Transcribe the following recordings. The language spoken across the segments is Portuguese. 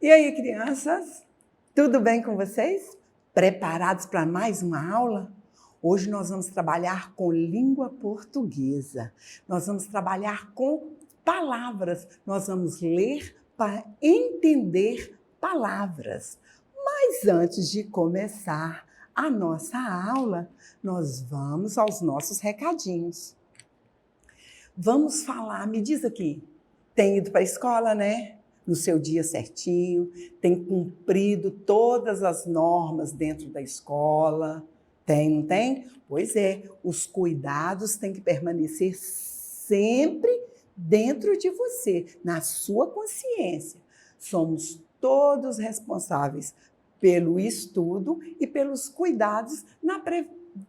E aí, crianças? Tudo bem com vocês? Preparados para mais uma aula? Hoje nós vamos trabalhar com língua portuguesa. Nós vamos trabalhar com palavras. Nós vamos ler para entender palavras. Mas antes de começar a nossa aula, nós vamos aos nossos recadinhos. Vamos falar, me diz aqui, tem ido para a escola, né? No seu dia certinho, tem cumprido todas as normas dentro da escola. Tem, não tem? Pois é, os cuidados têm que permanecer sempre dentro de você, na sua consciência. Somos todos responsáveis pelo estudo e pelos cuidados na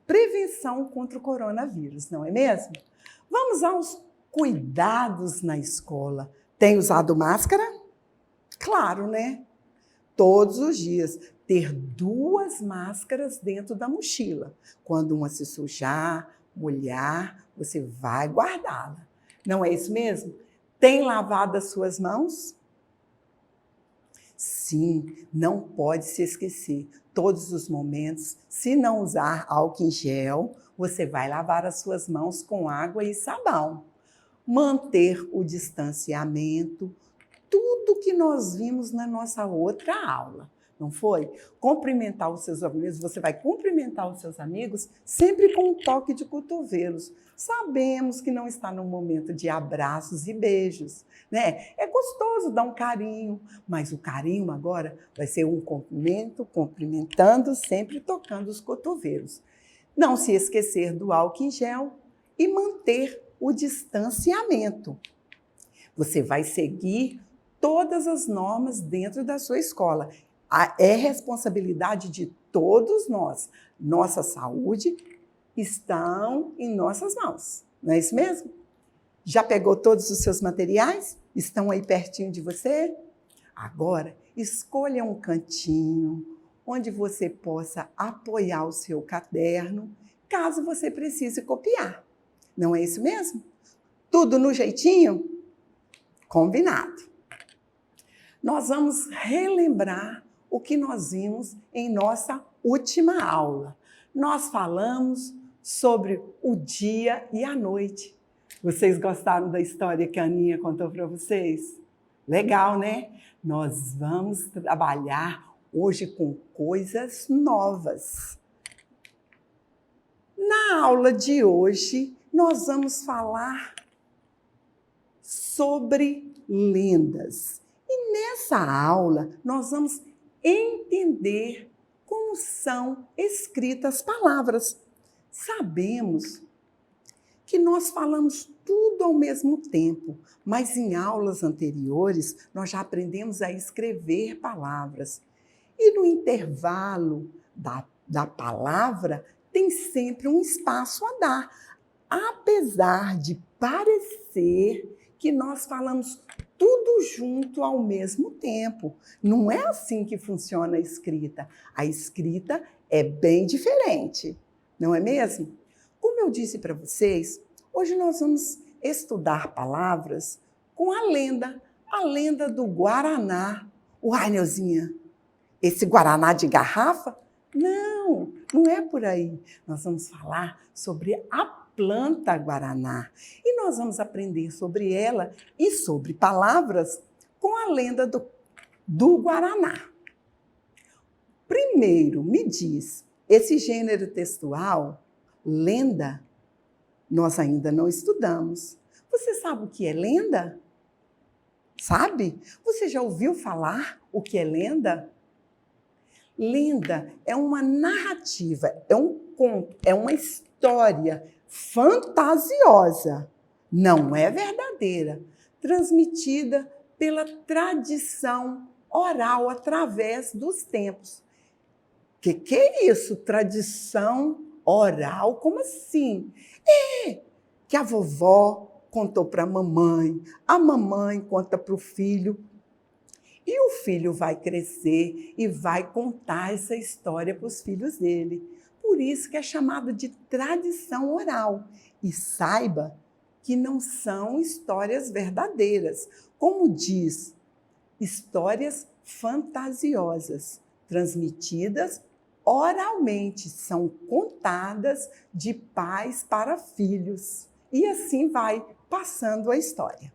prevenção contra o coronavírus, não é mesmo? Vamos aos cuidados na escola. Tem usado máscara? Claro, né? Todos os dias. Ter 2 máscaras dentro da mochila. Quando uma se sujar, molhar, você vai guardá-la. Não é isso mesmo? Tem lavado as suas mãos? Sim, não pode se esquecer. Todos os momentos, se não usar álcool em gel, você vai lavar as suas mãos com água e sabão. Manter o distanciamento, tudo que nós vimos na nossa outra aula, não foi? Cumprimentar os seus amigos, você vai cumprimentar os seus amigos sempre com um toque de cotovelos. Sabemos que não está no momento de abraços e beijos, né? É gostoso dar um carinho, mas o carinho agora vai ser um cumprimento, cumprimentando, sempre tocando os cotovelos. Não se esquecer do álcool em gel e manter o distanciamento. Você vai seguir todas as normas dentro da sua escola. É responsabilidade de todos nós. Nossa saúde está em nossas mãos. Não é isso mesmo? Já pegou todos os seus materiais? Estão aí pertinho de você? Agora, escolha um cantinho onde você possa apoiar o seu caderno, caso você precise copiar. Não é isso mesmo? Tudo no jeitinho? Combinado. Nós vamos relembrar o que nós vimos em nossa última aula. Nós falamos sobre o dia e a noite. Vocês gostaram da história que a Aninha contou para vocês? Legal, né? Nós vamos trabalhar hoje com coisas novas. Na aula de hoje, nós vamos falar sobre lendas. E nessa aula, nós vamos entender como são escritas palavras. Sabemos que nós falamos tudo ao mesmo tempo, mas em aulas anteriores, nós já aprendemos a escrever palavras. E no intervalo da palavra, tem sempre um espaço a dar. Apesar de parecer que nós falamos tudo junto ao mesmo tempo. Não é assim que funciona a escrita. A escrita é bem diferente, não é mesmo? Como eu disse para vocês, hoje nós vamos estudar palavras com a lenda do Guaraná. Uai, Neuzinha, esse Guaraná de garrafa? Não, não é por aí. Nós vamos falar sobre a planta guaraná. E nós vamos aprender sobre ela e sobre palavras com a lenda do Guaraná. Primeiro, me diz, esse gênero textual, lenda, nós ainda não estudamos. Você sabe o que é lenda? Sabe? Você já ouviu falar o que é lenda? Lenda é uma narrativa, é um conto, é uma história fantasiosa, não é verdadeira, transmitida pela tradição oral através dos tempos. Que é isso? Tradição oral? Como assim? Que a vovó contou para a mamãe conta para o filho, e o filho vai crescer e vai contar essa história para os filhos dele. Por isso que é chamado de tradição oral. E saiba que não são histórias verdadeiras. Como diz, histórias fantasiosas, transmitidas oralmente, são contadas de pais para filhos. E assim vai passando a história.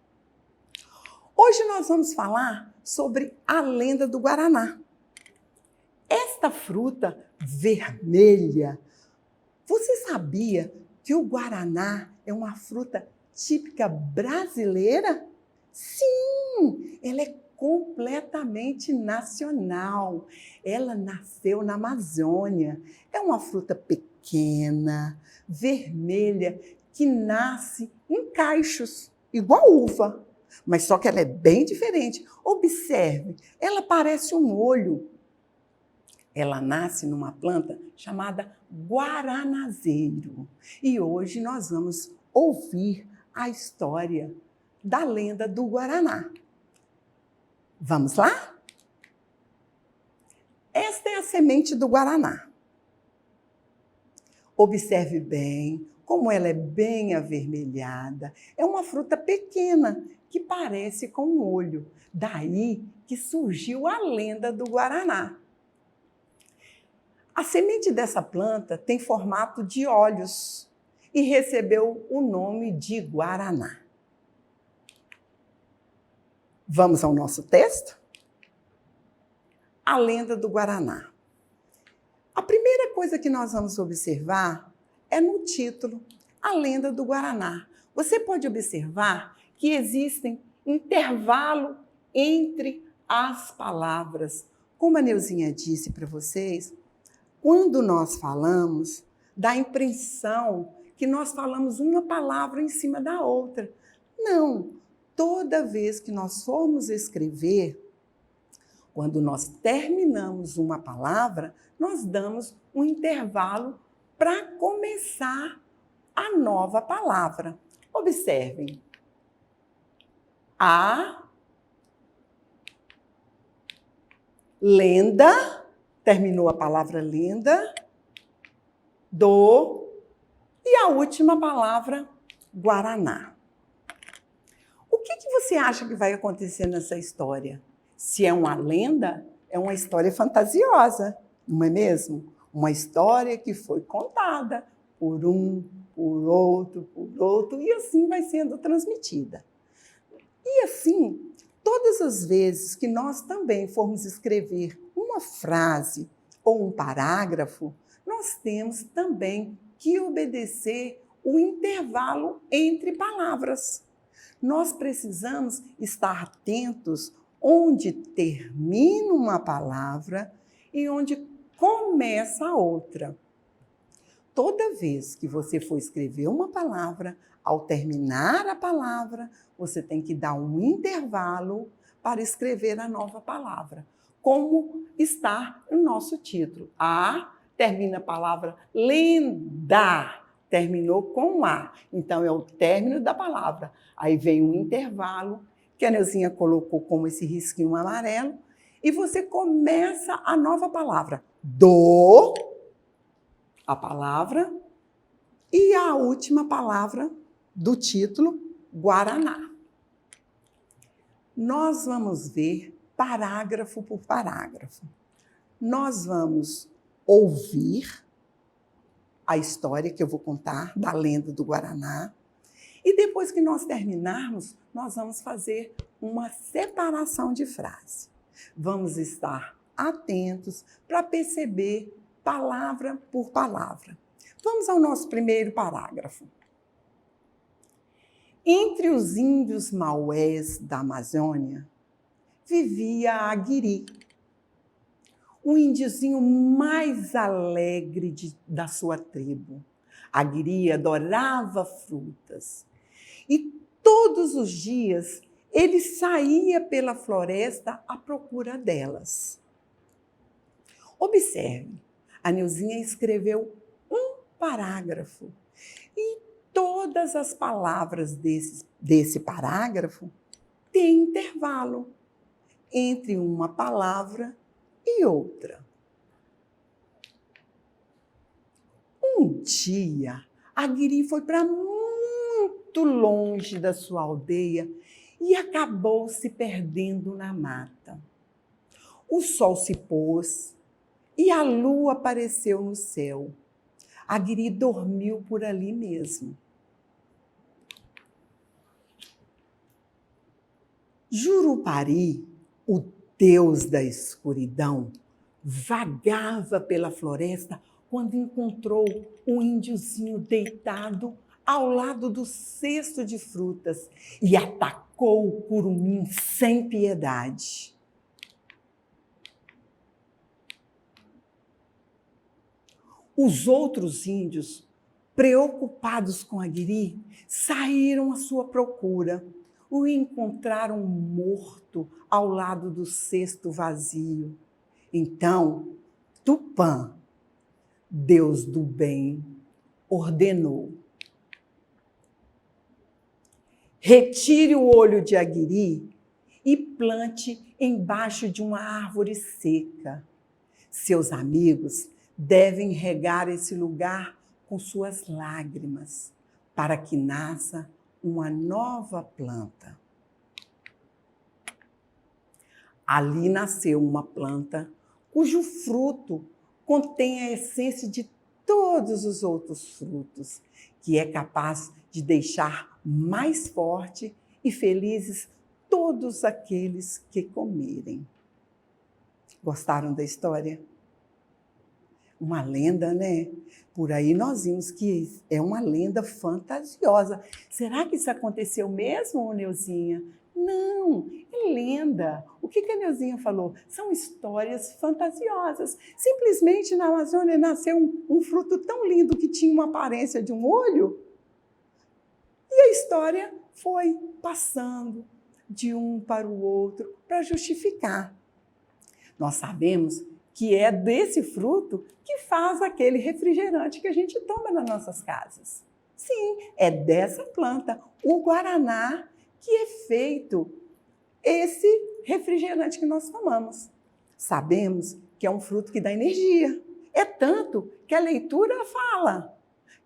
Hoje nós vamos falar sobre a lenda do guaraná. Esta fruta vermelha, você sabia que o guaraná é uma fruta típica brasileira? Sim, ela é completamente nacional. Ela nasceu na Amazônia. É uma fruta pequena, vermelha, que nasce em cachos, igual uva. Mas só que ela é bem diferente. Observe, ela parece um olho. Ela nasce numa planta chamada guaranazeiro. E hoje nós vamos ouvir a história da lenda do guaraná. Vamos lá? Esta é a semente do guaraná. Observe bem como ela é bem avermelhada. É uma fruta pequena que parece com um olho. Daí que surgiu a lenda do guaraná. A semente dessa planta tem formato de olhos e recebeu o nome de guaraná. Vamos ao nosso texto? A lenda do guaraná. A primeira coisa que nós vamos observar é no título, a lenda do guaraná. Você pode observar que existem intervalo entre as palavras. Como a Neuzinha disse para vocês, quando nós falamos, dá a impressão que nós falamos uma palavra em cima da outra. Não, toda vez que nós formos escrever, quando nós terminamos uma palavra, nós damos um intervalo para começar a nova palavra. Observem. A lenda. Terminou a palavra lenda, e a última palavra, guaraná. O que você acha que vai acontecer nessa história? Se é uma lenda, é uma história fantasiosa, não é mesmo? Uma história que foi contada por um, por outro, e assim vai sendo transmitida. E assim, todas as vezes que nós também formos escrever uma frase ou um parágrafo, nós temos também que obedecer o intervalo entre palavras. Nós precisamos estar atentos onde termina uma palavra e onde começa a outra. Toda vez que você for escrever uma palavra, ao terminar a palavra, você tem que dar um intervalo para escrever a nova palavra, como está no nosso título. A termina a palavra lenda, terminou com A. Então, é o término da palavra. Aí vem um intervalo, que a Neuzinha colocou como esse risquinho amarelo, e você começa a nova palavra. A palavra, e a última palavra do título, guaraná. Nós vamos ver parágrafo por parágrafo. Nós vamos ouvir a história que eu vou contar da lenda do guaraná. E depois que nós terminarmos, nós vamos fazer uma separação de frase. Vamos estar atentos para perceber palavra por palavra. Vamos ao nosso primeiro parágrafo. Entre os índios maués da Amazônia, vivia a Guiri, o índiozinho mais alegre da sua tribo. A Guiri adorava frutas e todos os dias ele saía pela floresta à procura delas. Observe, a Neuzinha escreveu um parágrafo e todas as palavras desse parágrafo têm intervalo entre uma palavra e outra. Um dia, a Guiri foi para muito longe da sua aldeia e acabou se perdendo na mata. O sol se pôs e a lua apareceu no céu. Aguiri dormiu por ali mesmo. Jurupari, o deus da escuridão, vagava pela floresta quando encontrou um índiozinho deitado ao lado do cesto de frutas e atacou o curumim sem piedade. Os outros índios, preocupados com Aguiri, saíram à sua procura. O encontraram morto ao lado do cesto vazio. Então, Tupã, Deus do bem, ordenou: retire o olho de Aguiri e plante embaixo de uma árvore seca. Seus amigos devem regar esse lugar com suas lágrimas, para que nasça uma nova planta. Ali nasceu uma planta cujo fruto contém a essência de todos os outros frutos, que é capaz de deixar mais forte e felizes todos aqueles que comerem. Gostaram da história? Uma lenda, né? Por aí nós vimos que é uma lenda fantasiosa. Será que isso aconteceu mesmo, Neuzinha? Não, é lenda. O que a Neuzinha falou? São histórias fantasiosas. Simplesmente na Amazônia nasceu um fruto tão lindo que tinha uma aparência de um olho. E a história foi passando de um para o outro para justificar. Nós sabemos que é desse fruto que faz aquele refrigerante que a gente toma nas nossas casas. Sim, é dessa planta, o guaraná, que é feito esse refrigerante que nós tomamos. Sabemos que é um fruto que dá energia. É tanto que a leitura fala: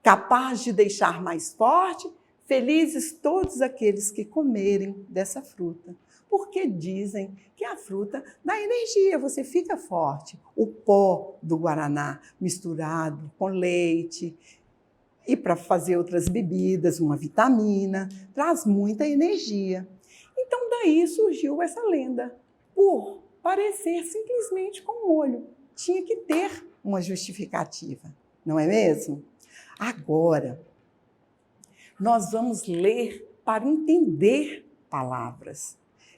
capaz de deixar mais forte, felizes todos aqueles que comerem dessa fruta. Porque dizem que a fruta dá energia, você fica forte. O pó do guaraná misturado com leite e para fazer outras bebidas, uma vitamina, traz muita energia. Então daí surgiu essa lenda, por parecer simplesmente com o olho. Tinha que ter uma justificativa, não é mesmo? Agora, nós vamos ler para entender palavras.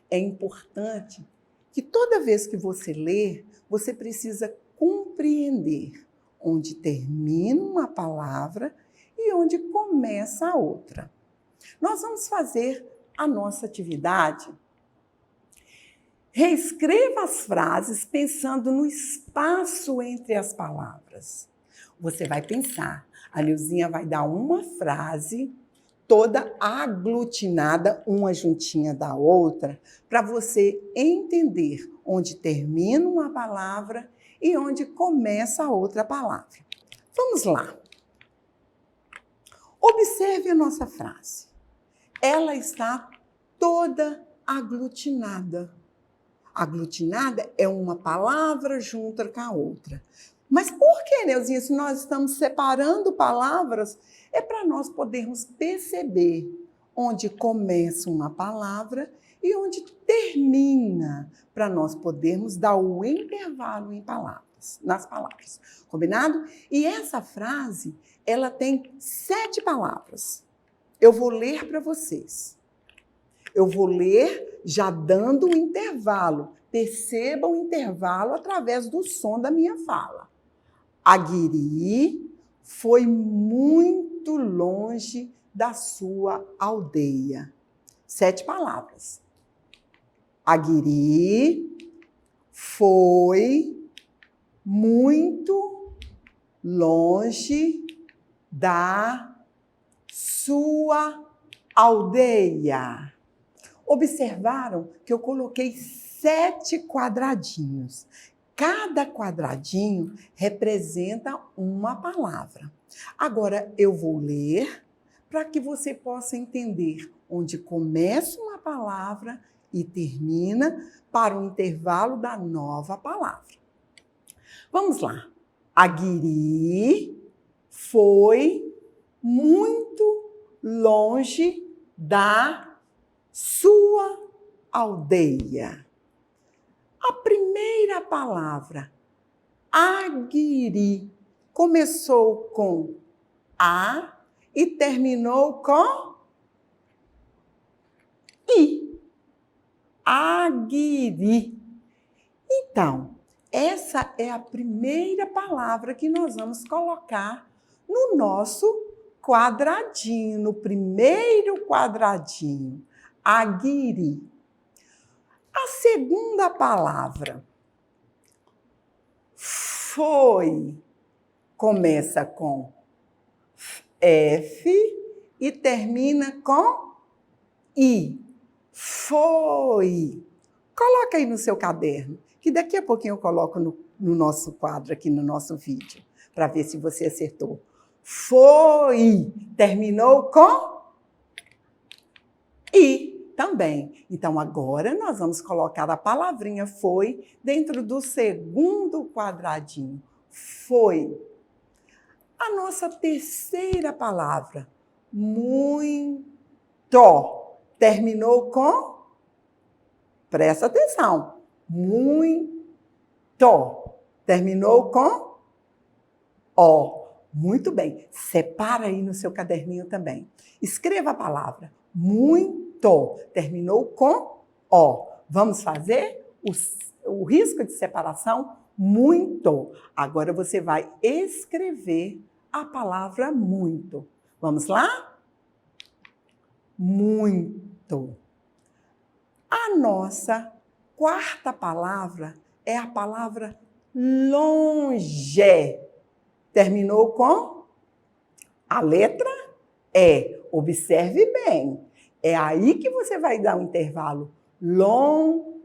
É importante que toda vez que você ler, você precisa compreender onde termina uma palavra e onde começa a outra. Nós vamos fazer a nossa atividade. Reescreva as frases pensando no espaço entre as palavras. Você vai pensar, a Neuzinha vai dar uma frase toda aglutinada, uma juntinha da outra, para você entender onde termina uma palavra e onde começa a outra palavra. Vamos lá. Observe a nossa frase. Ela está toda aglutinada. Aglutinada é uma palavra junta com a outra. Mas por que, Neuzinha, se nós estamos separando palavras, é para nós podermos perceber onde começa uma palavra e onde termina, para nós podermos dar o intervalo em palavras, nas palavras. Combinado? E essa frase, ela tem 7 palavras. Eu vou ler para vocês. Eu vou ler já dando um intervalo. Perceba o intervalo através do som da minha fala. Aguiri foi muito longe da sua aldeia. 7 palavras. Aguiri foi muito longe da sua aldeia. Observaram que eu coloquei 7 quadradinhos. Cada quadradinho representa uma palavra. Agora, eu vou ler para que você possa entender onde começa uma palavra e termina para o intervalo da nova palavra. Vamos lá. Aguiri foi muito longe da sua aldeia. A primeira palavra, Aguiri, começou com A e terminou com I. Aguiri. Então, essa é a primeira palavra que nós vamos colocar no nosso quadradinho, no primeiro quadradinho. Aguiri. A segunda palavra, foi, começa com F e termina com I. Foi. Coloca aí no seu caderno, que daqui a pouquinho eu coloco no nosso quadro aqui, no nosso vídeo, para ver se você acertou. Foi. Terminou com I também. Então, agora nós vamos colocar a palavrinha foi dentro do segundo quadradinho. Foi. A nossa terceira palavra, muito, terminou com, presta atenção, muito, terminou com O. Muito bem, separa aí no seu caderninho também. Escreva a palavra muito, terminou com O. Vamos fazer o risco de separação? Muito. Agora você vai escrever a palavra muito. Vamos lá? Muito. A nossa quarta palavra é a palavra longe. Terminou com a letra E. Observe bem. É aí que você vai dar um intervalo. Longe.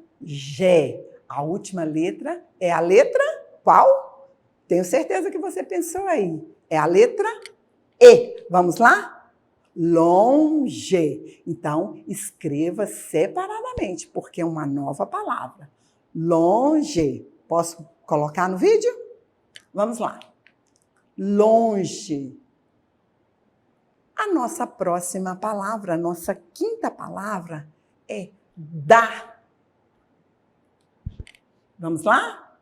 A última letra é a letra qual? Tenho certeza que você pensou aí. É a letra E. Vamos lá? Longe. Então, escreva separadamente, porque é uma nova palavra. Longe. Posso colocar no vídeo? Vamos lá. Longe. A nossa próxima palavra, a nossa quinta palavra é dá. Vamos lá?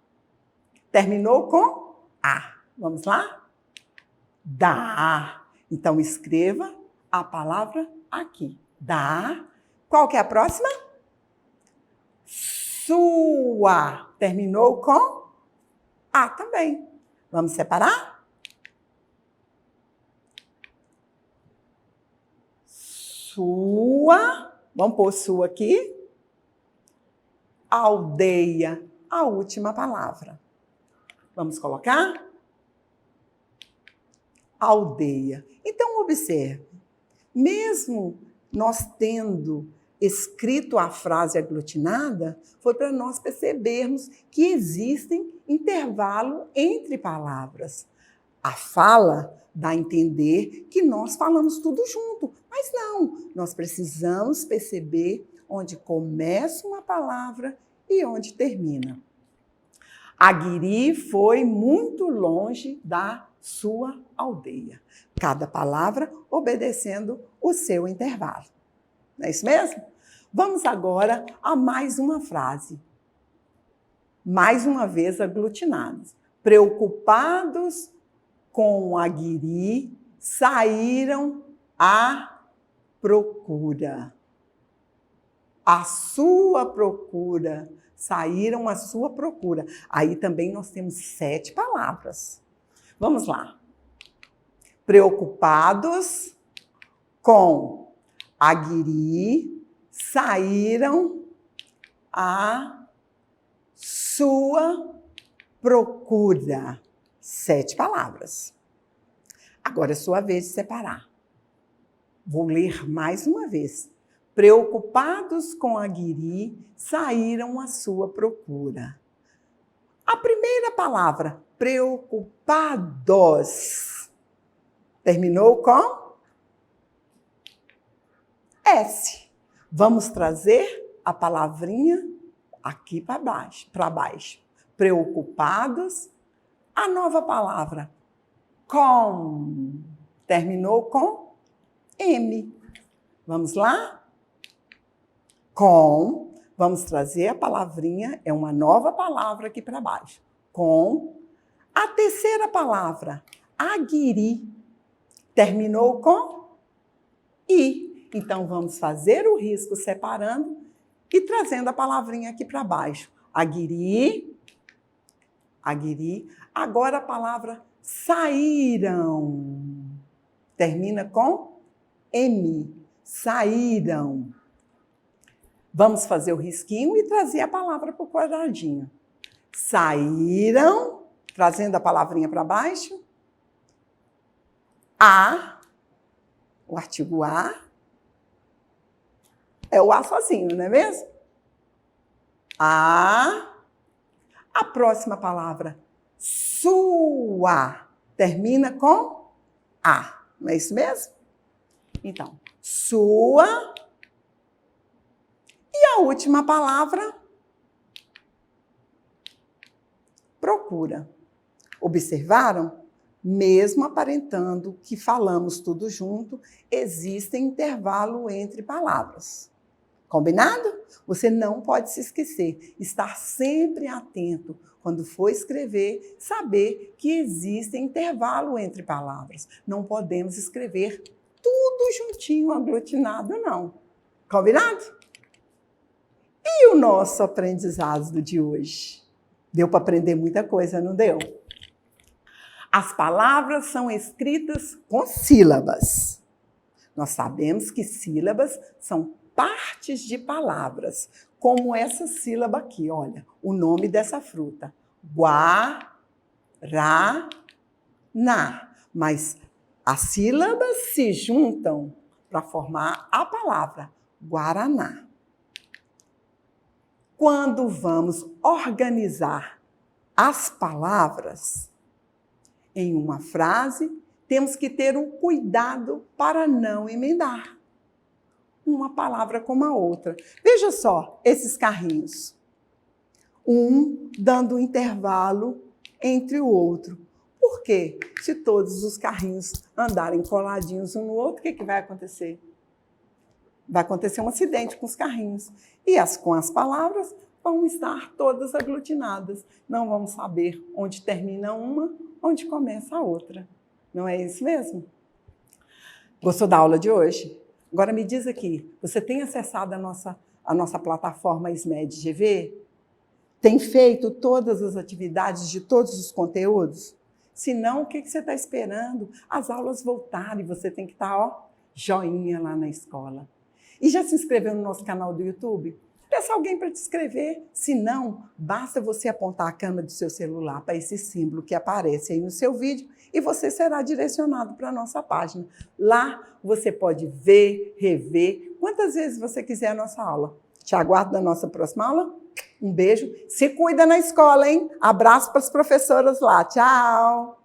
Terminou com A. Vamos lá? Dá. Então, escreva a palavra aqui. Dá. Qual que é a próxima? Sua. Terminou com A também. Vamos separar? Sua. Vamos pôr sua aqui. Aldeia. A última palavra. Vamos colocar? Aldeia. Então, observe. Mesmo nós tendo escrito a frase aglutinada, foi para nós percebermos que existem intervalo entre palavras. A fala dá a entender que nós falamos tudo junto, mas não. Nós precisamos perceber onde começa uma palavra e onde termina. Aguiri foi muito longe da sua aldeia. Cada palavra obedecendo o seu intervalo. Não é isso mesmo? Vamos agora a mais uma frase. Mais uma vez aglutinados. Preocupados com Aguiri, saíram à procura. A sua procura. Saíram à sua procura. Aí também nós temos 7 palavras. Vamos lá. Preocupados com Aguiri, saíram à sua procura. 7 palavras. Agora é sua vez de separar. Vou ler mais uma vez. Preocupados com Aguiri, saíram à sua procura. A primeira palavra, preocupados, terminou com S. Vamos trazer a palavrinha aqui para baixo. Preocupados, a nova palavra com. Terminou com M. Vamos lá? Com. Vamos trazer a palavrinha, é uma nova palavra aqui para baixo. Com. A terceira palavra, aguiri. Terminou com I. Então, vamos fazer o risco separando e trazendo a palavrinha aqui para baixo. Aguiri. Aguiri. Agora a palavra saíram. Termina com M. Saíram. Vamos fazer o risquinho e trazer a palavra para o quadradinho. Saíram. Trazendo a palavrinha para baixo. A. O artigo A. É o A sozinho, não é mesmo? A. A próxima palavra, sua, termina com A. Não é isso mesmo? Então, sua. E a última palavra, procura. Observaram? Mesmo aparentando que falamos tudo junto, existe intervalo entre palavras. Combinado? Você não pode se esquecer. Estar sempre atento quando for escrever, saber que existe intervalo entre palavras. Não podemos escrever tudo juntinho, aglutinado, não. Combinado? E o nosso aprendizado de hoje? Deu para aprender muita coisa, não deu? As palavras são escritas com sílabas. Nós sabemos que sílabas são partes de palavras, como essa sílaba aqui, olha, o nome dessa fruta. Guaraná. Mas as sílabas se juntam para formar a palavra Guaraná. Quando vamos organizar as palavras em uma frase, temos que ter um cuidado para não emendar uma palavra com a outra. Veja só esses carrinhos. Um dando um intervalo entre o outro. Por quê? Se todos os carrinhos andarem coladinhos um no outro, o que vai acontecer? Vai acontecer um acidente com os carrinhos. E com as palavras vão estar todas aglutinadas. Não vamos saber onde termina uma, onde começa a outra. Não é isso mesmo? Gostou da aula de hoje? Agora me diz aqui, você tem acessado a nossa plataforma SMED GV? Tem feito todas as atividades de todos os conteúdos? Se não, o que você está esperando? As aulas voltarem, você tem que estar, joinha lá na escola. E já se inscreveu no nosso canal do YouTube? Peça alguém para te inscrever. Se não, basta você apontar a câmera do seu celular para esse símbolo que aparece aí no seu vídeo e você será direcionado para a nossa página. Lá você pode ver, rever, quantas vezes você quiser a nossa aula. Te aguardo na nossa próxima aula. Um beijo. Se cuida na escola, hein? Abraço para as professoras lá. Tchau!